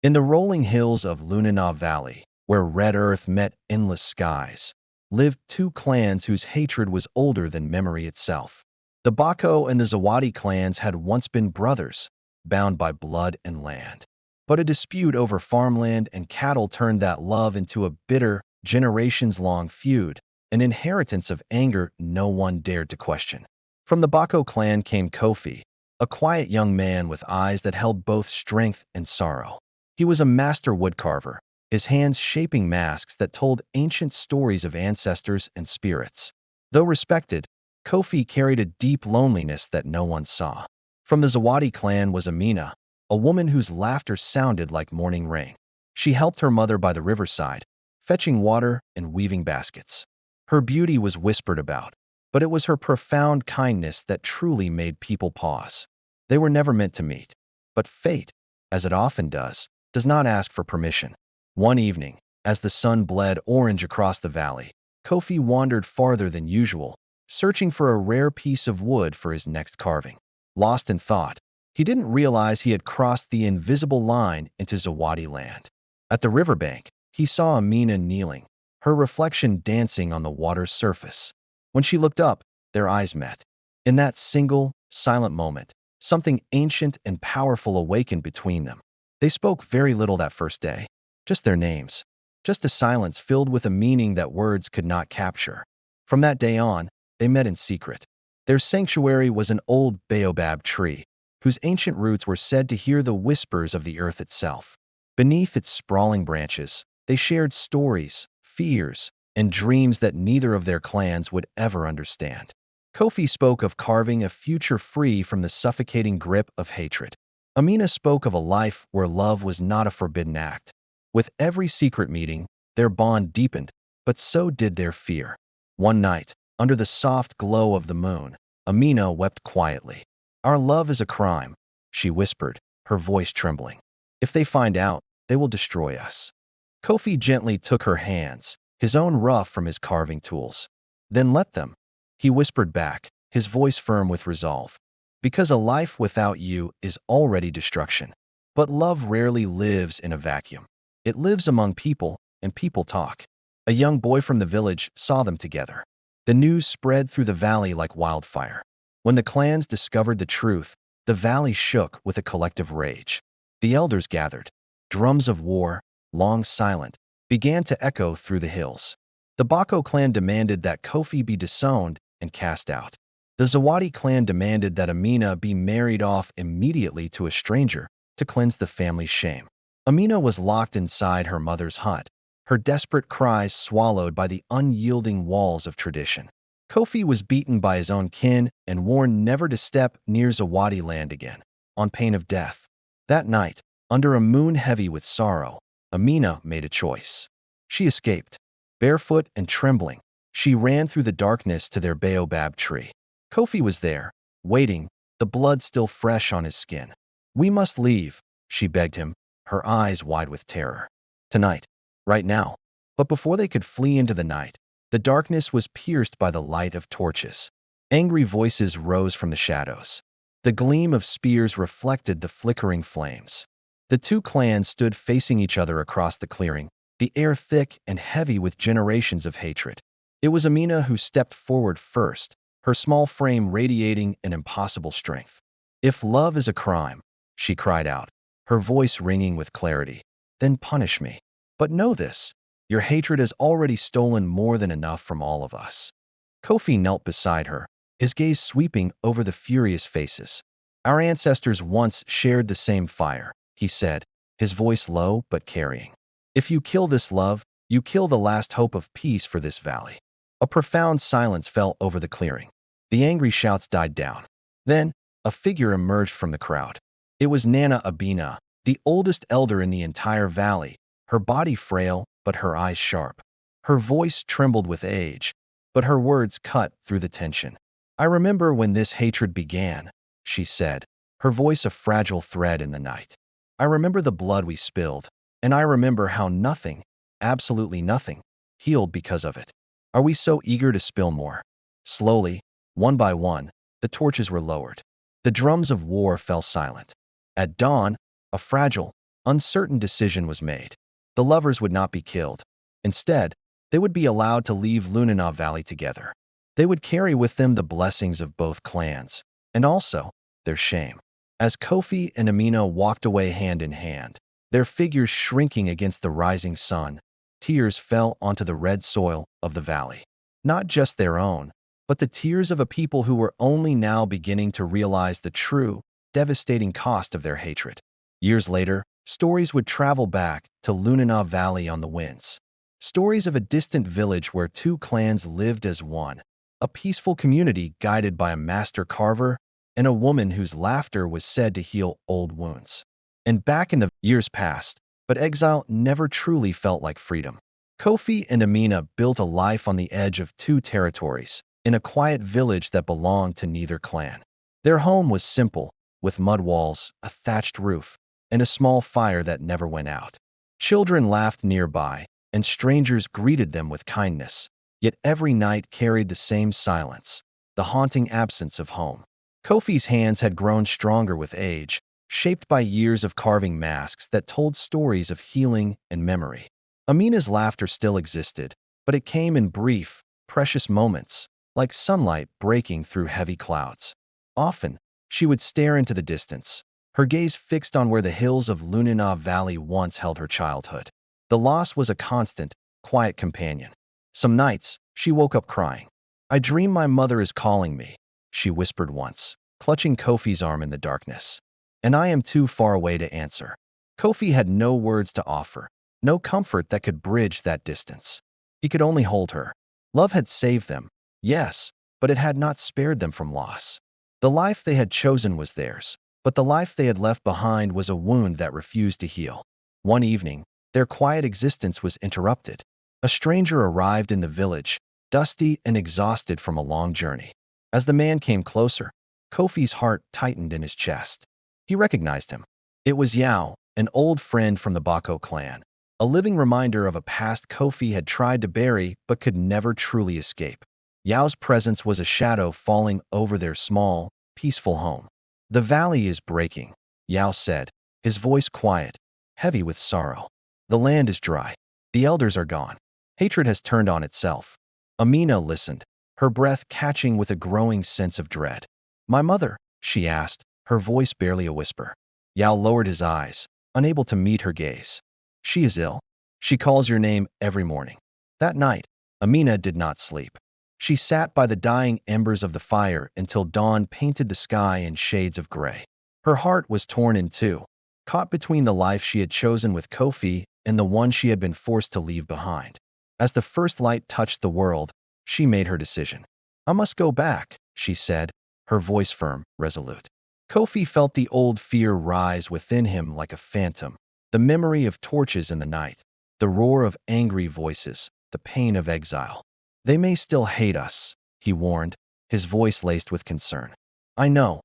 In the rolling hills of Lunana Valley, where red earth met endless skies, lived two clans whose hatred was older than memory itself. The Bako and the Zawadi clans had once been brothers, bound by blood and land. But a dispute over farmland and cattle turned that love into a bitter, generations-long feud, an inheritance of anger no one dared to question. From the Bako clan came Kofi, a quiet young man with eyes that held both strength and sorrow. He was a master woodcarver, his hands shaping masks that told ancient stories of ancestors and spirits. Though respected, Kofi carried a deep loneliness that no one saw. From the Zawadi clan was Amina, a woman whose laughter sounded like morning rain. She helped her mother by the riverside, fetching water and weaving baskets. Her beauty was whispered about, but it was her profound kindness that truly made people pause. They were never meant to meet, but fate, as it often does not ask for permission. One evening, as the sun bled orange across the valley, Kofi wandered farther than usual, searching for a rare piece of wood for his next carving. Lost in thought, he didn't realize he had crossed the invisible line into Zawadi land. At the riverbank, he saw Amina kneeling, her reflection dancing on the water's surface. When she looked up, their eyes met. In that single, silent moment, something ancient and powerful awakened between them. They spoke very little that first day, just their names, just a silence filled with a meaning that words could not capture. From that day on, they met in secret. Their sanctuary was an old baobab tree, whose ancient roots were said to hear the whispers of the earth itself. Beneath its sprawling branches, they shared stories, fears, and dreams that neither of their clans would ever understand. Kofi spoke of carving a future free from the suffocating grip of hatred. Amina spoke of a life where love was not a forbidden act. With every secret meeting, their bond deepened, but so did their fear. One night, under the soft glow of the moon, Amina wept quietly. "Our love is a crime," she whispered, her voice trembling. "If they find out, they will destroy us." Kofi gently took her hands, his own rough from his carving tools. "Then let them," he whispered back, his voice firm with resolve. "Because a life without you is already destruction. But love rarely lives in a vacuum. It lives among people, and people talk." A young boy from the village saw them together. The news spread through the valley like wildfire. When the clans discovered the truth, the valley shook with a collective rage. The elders gathered. Drums of war, long silent, began to echo through the hills. The Bako clan demanded that Kofi be disowned and cast out. The Zawadi clan demanded that Amina be married off immediately to a stranger to cleanse the family's shame. Amina was locked inside her mother's hut, her desperate cries swallowed by the unyielding walls of tradition. Kofi was beaten by his own kin and warned never to step near Zawadi land again, on pain of death. That night, under a moon heavy with sorrow, Amina made a choice. She escaped. Barefoot and trembling, she ran through the darkness to their baobab tree. Kofi was there, waiting, the blood still fresh on his skin. "We must leave," she begged him, her eyes wide with terror. "Tonight. Right now." But before they could flee into the night, the darkness was pierced by the light of torches. Angry voices rose from the shadows. The gleam of spears reflected the flickering flames. The two clans stood facing each other across the clearing, the air thick and heavy with generations of hatred. It was Amina who stepped forward first, her small frame radiating an impossible strength. "If love is a crime," she cried out, her voice ringing with clarity, "then punish me. But know this, your hatred has already stolen more than enough from all of us." Kofi knelt beside her, his gaze sweeping over the furious faces. "Our ancestors once shared the same fire," he said, his voice low but carrying. "If you kill this love, you kill the last hope of peace for this valley." A profound silence fell over the clearing. The angry shouts died down. Then, a figure emerged from the crowd. It was Nana Abina, the oldest elder in the entire valley, her body frail but her eyes sharp. Her voice trembled with age, but her words cut through the tension. "I remember when this hatred began," she said, her voice a fragile thread in the night. "I remember the blood we spilled, and I remember how nothing, absolutely nothing, healed because of it. Are we so eager to spill more?" Slowly, one by one, the torches were lowered. The drums of war fell silent. At dawn, a fragile, uncertain decision was made. The lovers would not be killed. Instead, they would be allowed to leave Lunanav Valley together. They would carry with them the blessings of both clans, and also their shame. As Kofi and Amina walked away hand in hand, their figures shrinking against the rising sun, tears fell onto the red soil of the valley. Not just their own, but the tears of a people who were only now beginning to realize the true, devastating cost of their hatred. Years later, stories would travel back to Lunanav Valley on the winds. Stories of a distant village where two clans lived as one, a peaceful community guided by a master carver and a woman whose laughter was said to heal old wounds. And back in the years past, but exile never truly felt like freedom. Kofi and Amina built a life on the edge of two territories, in a quiet village that belonged to neither clan. Their home was simple, with mud walls, a thatched roof, and a small fire that never went out. Children laughed nearby, and strangers greeted them with kindness. Yet every night carried the same silence, the haunting absence of home. Kofi's hands had grown stronger with age, shaped by years of carving masks that told stories of healing and memory. Amina's laughter still existed, but it came in brief, precious moments, like sunlight breaking through heavy clouds. Often, she would stare into the distance, her gaze fixed on where the hills of Lunanav Valley once held her childhood. The loss was a constant, quiet companion. Some nights, she woke up crying. "I dream my mother is calling me," she whispered once, clutching Kofi's arm in the darkness. "And I am too far away to answer." Kofi had no words to offer, no comfort that could bridge that distance. He could only hold her. Love had saved them, yes, but it had not spared them from loss. The life they had chosen was theirs, but the life they had left behind was a wound that refused to heal. One evening, their quiet existence was interrupted. A stranger arrived in the village, dusty and exhausted from a long journey. As the man came closer, Kofi's heart tightened in his chest. He recognized him. It was Yao, an old friend from the Bako clan, a living reminder of a past Kofi had tried to bury but could never truly escape. Yao's presence was a shadow falling over their small, peaceful home. "The valley is breaking," Yao said, his voice quiet, heavy with sorrow. "The land is dry. The elders are gone. Hatred has turned on itself." Amina listened, her breath catching with a growing sense of dread. "My mother?" she asked, her voice barely a whisper. Yao lowered his eyes, unable to meet her gaze. "She is ill. She calls your name every morning." That night, Amina did not sleep. She sat by the dying embers of the fire until dawn painted the sky in shades of gray. Her heart was torn in two, caught between the life she had chosen with Kofi and the one she had been forced to leave behind. As the first light touched the world, she made her decision. "I must go back," she said, her voice firm, resolute. Kofi felt the old fear rise within him like a phantom, the memory of torches in the night, the roar of angry voices, the pain of exile. "They may still hate us," he warned, his voice laced with concern. "I know,"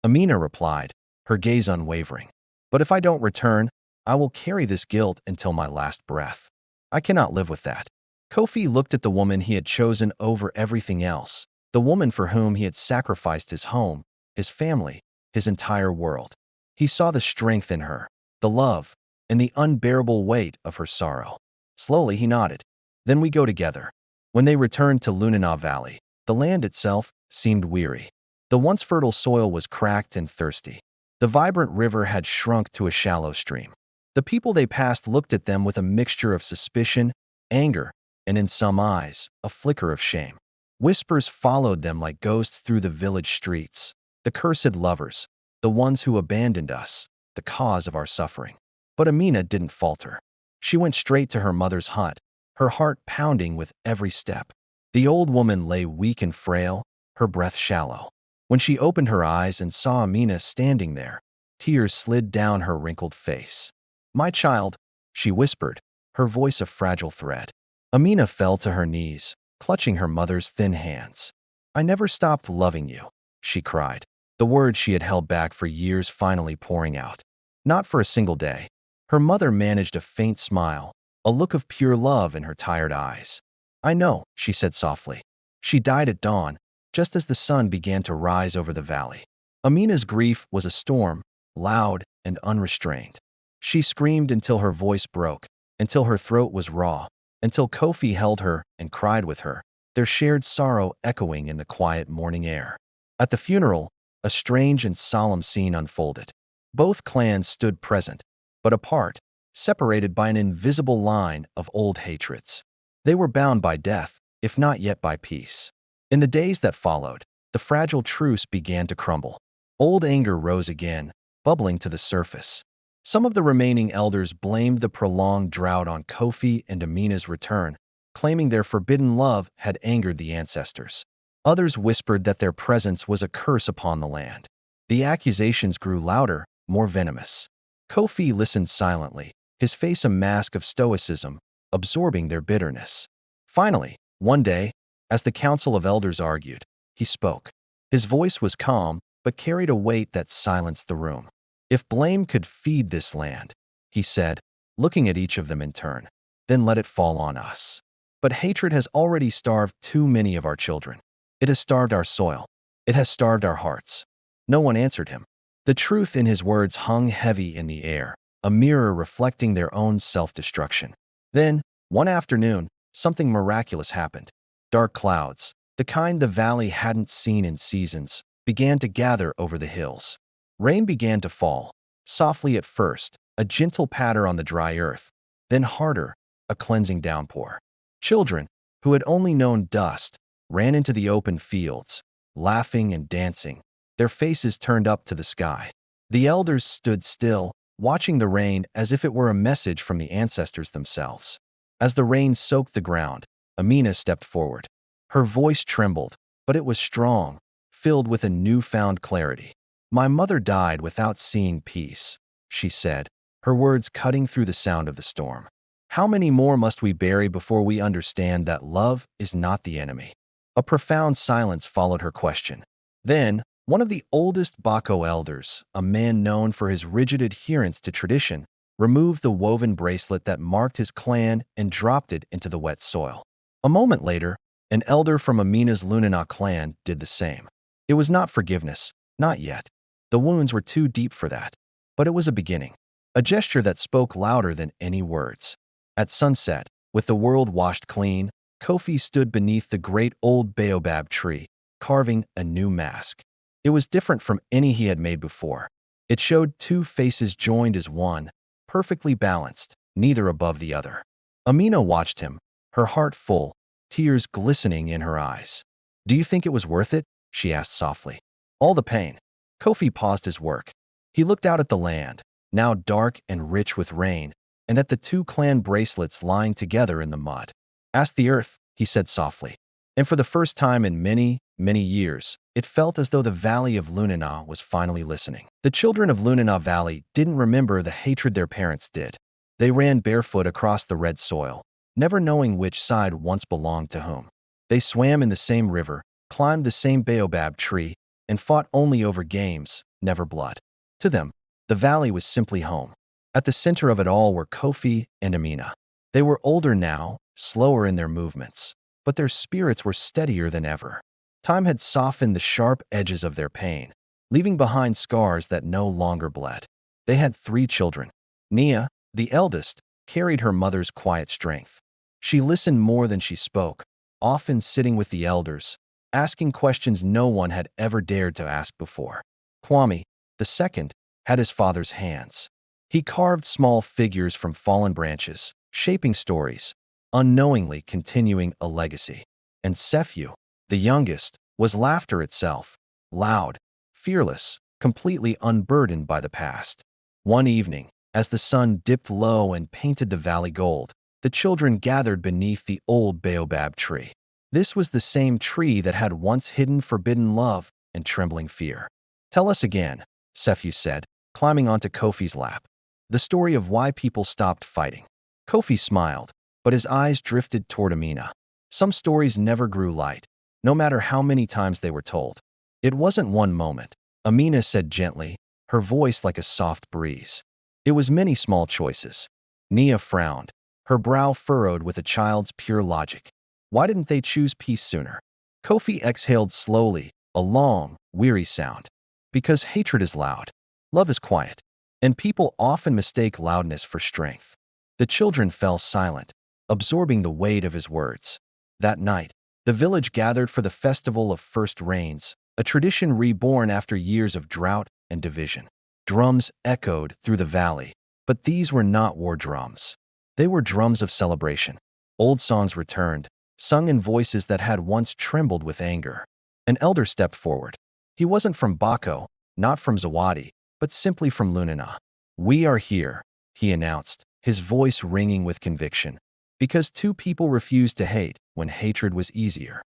Amina replied, her gaze unwavering. "But if I don't return, I will carry this guilt until my last breath. I cannot live with that." Kofi looked at the woman he had chosen over everything else, the woman for whom he had sacrificed his home, his family, his entire world. He saw the strength in her, the love, and the unbearable weight of her sorrow. Slowly he nodded. "Then we go together." When they returned to Lunanav Valley, the land itself seemed weary. The once fertile soil was cracked and thirsty. The vibrant river had shrunk to a shallow stream. The people they passed looked at them with a mixture of suspicion, anger, and in some eyes, a flicker of shame. Whispers followed them like ghosts through the village streets. "The cursed lovers, the ones who abandoned us, the cause of our suffering." But Amina didn't falter. She went straight to her mother's hut, her heart pounding with every step. The old woman lay weak and frail, her breath shallow. When she opened her eyes and saw Amina standing there, tears slid down her wrinkled face. "My child," she whispered, her voice a fragile thread. Amina fell to her knees, clutching her mother's thin hands. "I never stopped loving you," she cried, the words she had held back for years finally pouring out. Not for a single day. Her mother managed a faint smile, a look of pure love in her tired eyes. "I know," she said softly. "She died at dawn, just as the sun began to rise over the valley." Amina's grief was a storm, loud and unrestrained. She screamed until her voice broke, until her throat was raw, until Kofi held her and cried with her, their shared sorrow echoing in the quiet morning air. At the funeral, a strange and solemn scene unfolded. Both clans stood present, but apart, separated by an invisible line of old hatreds. They were bound by death, if not yet by peace. In the days that followed, the fragile truce began to crumble. Old anger rose again, bubbling to the surface. Some of the remaining elders blamed the prolonged drought on Kofi and Amina's return, claiming their forbidden love had angered the ancestors. Others whispered that their presence was a curse upon the land. The accusations grew louder, more venomous. Kofi listened silently, his face a mask of stoicism, absorbing their bitterness. Finally, one day, as the council of elders argued, he spoke. His voice was calm, but carried a weight that silenced the room. If blame could feed this land, he said, looking at each of them in turn, then let it fall on us. But hatred has already starved too many of our children. It has starved our soil. It has starved our hearts. No one answered him. The truth in his words hung heavy in the air, a mirror reflecting their own self-destruction. Then, one afternoon, something miraculous happened. Dark clouds, the kind the valley hadn't seen in seasons, began to gather over the hills. Rain began to fall, softly at first, a gentle patter on the dry earth, then harder, a cleansing downpour. Children, who had only known dust, ran into the open fields, laughing and dancing, their faces turned up to the sky. The elders stood still, watching the rain as if it were a message from the ancestors themselves. As the rain soaked the ground, Amina stepped forward. Her voice trembled, but it was strong, filled with a newfound clarity. "My mother died without seeing peace," she said, her words cutting through the sound of the storm. "How many more must we bury before we understand that love is not the enemy?" A profound silence followed her question. Then, one of the oldest Bako elders, a man known for his rigid adherence to tradition, removed the woven bracelet that marked his clan and dropped it into the wet soil. A moment later, an elder from Amina's Lunana clan did the same. It was not forgiveness, not yet. The wounds were too deep for that. But it was a beginning, a gesture that spoke louder than any words. At sunset, with the world washed clean, Kofi stood beneath the great old baobab tree, carving a new mask. It was different from any he had made before. It showed two faces joined as one, perfectly balanced, neither above the other. Amina watched him, her heart full, tears glistening in her eyes. "Do you think it was worth it?" she asked softly. "All the pain." Kofi paused his work. He looked out at the land, now dark and rich with rain, and at the two clan bracelets lying together in the mud. "Ask the earth," he said softly. And for the first time in many, many years, it felt as though the valley of Lunana was finally listening. The children of Lunana Valley didn't remember the hatred their parents did. They ran barefoot across the red soil, never knowing which side once belonged to whom. They swam in the same river, climbed the same baobab tree, and fought only over games, never blood. To them, the valley was simply home. At the center of it all were Kofi and Amina. They were older now, slower in their movements, but their spirits were steadier than ever. Time had softened the sharp edges of their pain, leaving behind scars that no longer bled. They had 3 children. Nia, the eldest, carried her mother's quiet strength. She listened more than she spoke, often sitting with the elders, asking questions no one had ever dared to ask before. Kwame, the second, had his father's hands. He carved small figures from fallen branches, shaping stories, unknowingly continuing a legacy. And Sephu, the youngest, was laughter itself, loud, fearless, completely unburdened by the past. One evening, as the sun dipped low and painted the valley gold, the children gathered beneath the old baobab tree. This was the same tree that had once hidden forbidden love and trembling fear. "Tell us again," Sephu said, climbing onto Kofi's lap. "The story of why people stopped fighting." Kofi smiled, but his eyes drifted toward Amina. Some stories never grew light, no matter how many times they were told. "It wasn't one moment," Amina said gently, her voice like a soft breeze. "It was many small choices." Nia frowned, her brow furrowed with a child's pure logic. Why didn't they choose peace sooner? Kofi exhaled slowly, a long, weary sound. "Because hatred is loud. Love is quiet. and people often mistake loudness for strength. The children fell silent, absorbing the weight of his words. That night, the village gathered for the festival of first rains, a tradition reborn after years of drought and division. Drums echoed through the valley, but these were not war drums. They were drums of celebration. Old songs returned, sung in voices that had once trembled with anger. An elder stepped forward. He wasn't from Baco, not from Zawadi, but simply from Lunana. "We are here," he announced, his voice ringing with conviction, because two people refused to hate when hatred was easier.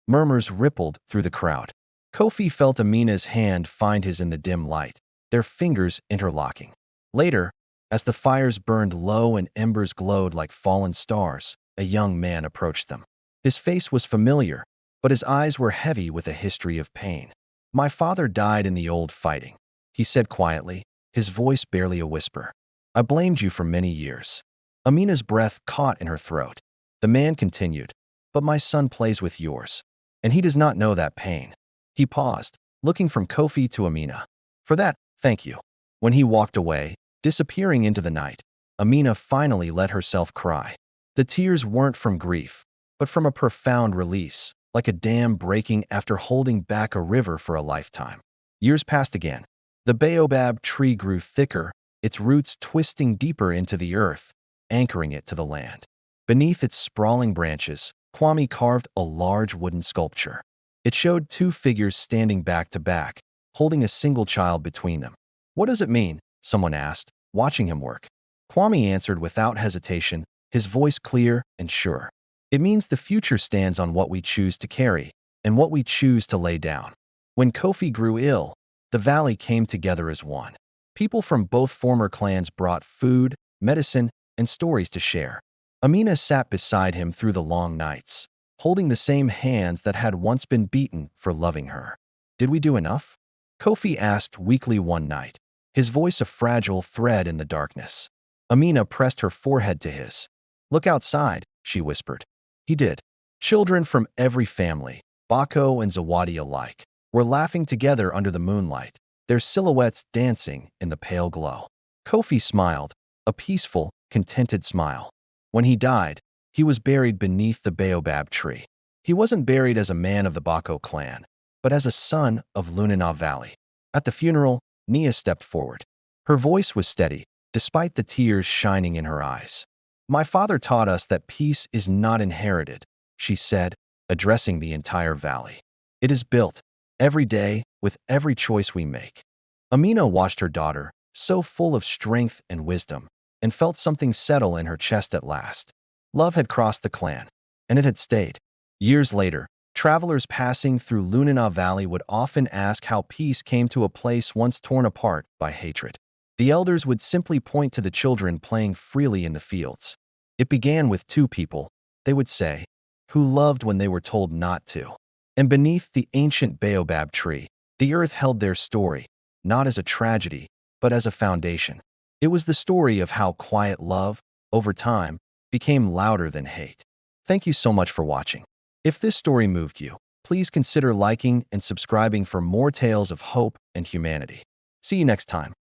Murmurs rippled through the crowd. Kofi felt Amina's hand find his in the dim light, their fingers interlocking. Later, as the fires burned low and embers glowed like fallen stars, a young man approached them. His face was familiar, but his eyes were heavy with a history of pain. "My father died in the old fighting," he said quietly, his voice barely a whisper. "I blamed you for many years." Amina's breath caught in her throat. The man continued, "But my son plays with yours, and he does not know that pain." He paused, looking from Kofi to Amina. "For that, thank you." When he walked away, disappearing into the night, Amina finally let herself cry. The tears weren't from grief, but from a profound release, like a dam breaking after holding back a river for a lifetime. Years passed again. The baobab tree grew thicker, its roots twisting deeper into the earth, anchoring it to the land. Beneath its sprawling branches, Kwame carved a large wooden sculpture. It showed two figures standing back to back, holding a single child between them. "What does it mean?" someone asked, watching him work. Kwame answered without hesitation, his voice clear and sure. "It means the future stands on what we choose to carry and what we choose to lay down." When Kofi grew ill, the valley came together as one. People from both former clans brought food, medicine, and stories to share. Amina sat beside him through the long nights, holding the same hands that had once been beaten for loving her. "Did we do enough?" Kofi asked weakly one night, his voice a fragile thread in the darkness. Amina pressed her forehead to his. "Look outside," she whispered. He did. Children from every family, Bako and Zawadi alike, were laughing together under the moonlight, their silhouettes dancing in the pale glow. Kofi smiled, a peaceful, contented smile. When he died, he was buried beneath the baobab tree. He wasn't buried as a man of the Bako clan, but as a son of Lunana Valley. At the funeral, Nia stepped forward. Her voice was steady, despite the tears shining in her eyes. "My father taught us that peace is not inherited," she said, addressing the entire valley. "It is built, every day, with every choice we make." Amina watched her daughter, so full of strength and wisdom, and felt something settle in her chest at last. Love had crossed the clan, and it had stayed. Years later, travelers passing through Lunana Valley would often ask how peace came to a place once torn apart by hatred. The elders would simply point to the children playing freely in the fields. "It began with two people," they would say, "who loved when they were told not to." And beneath the ancient baobab tree, the earth held their story, not as a tragedy, but as a foundation. It was the story of how quiet love, over time, became louder than hate. Thank you so much for watching. If this story moved you, please consider liking and subscribing for more tales of hope and humanity. See you next time.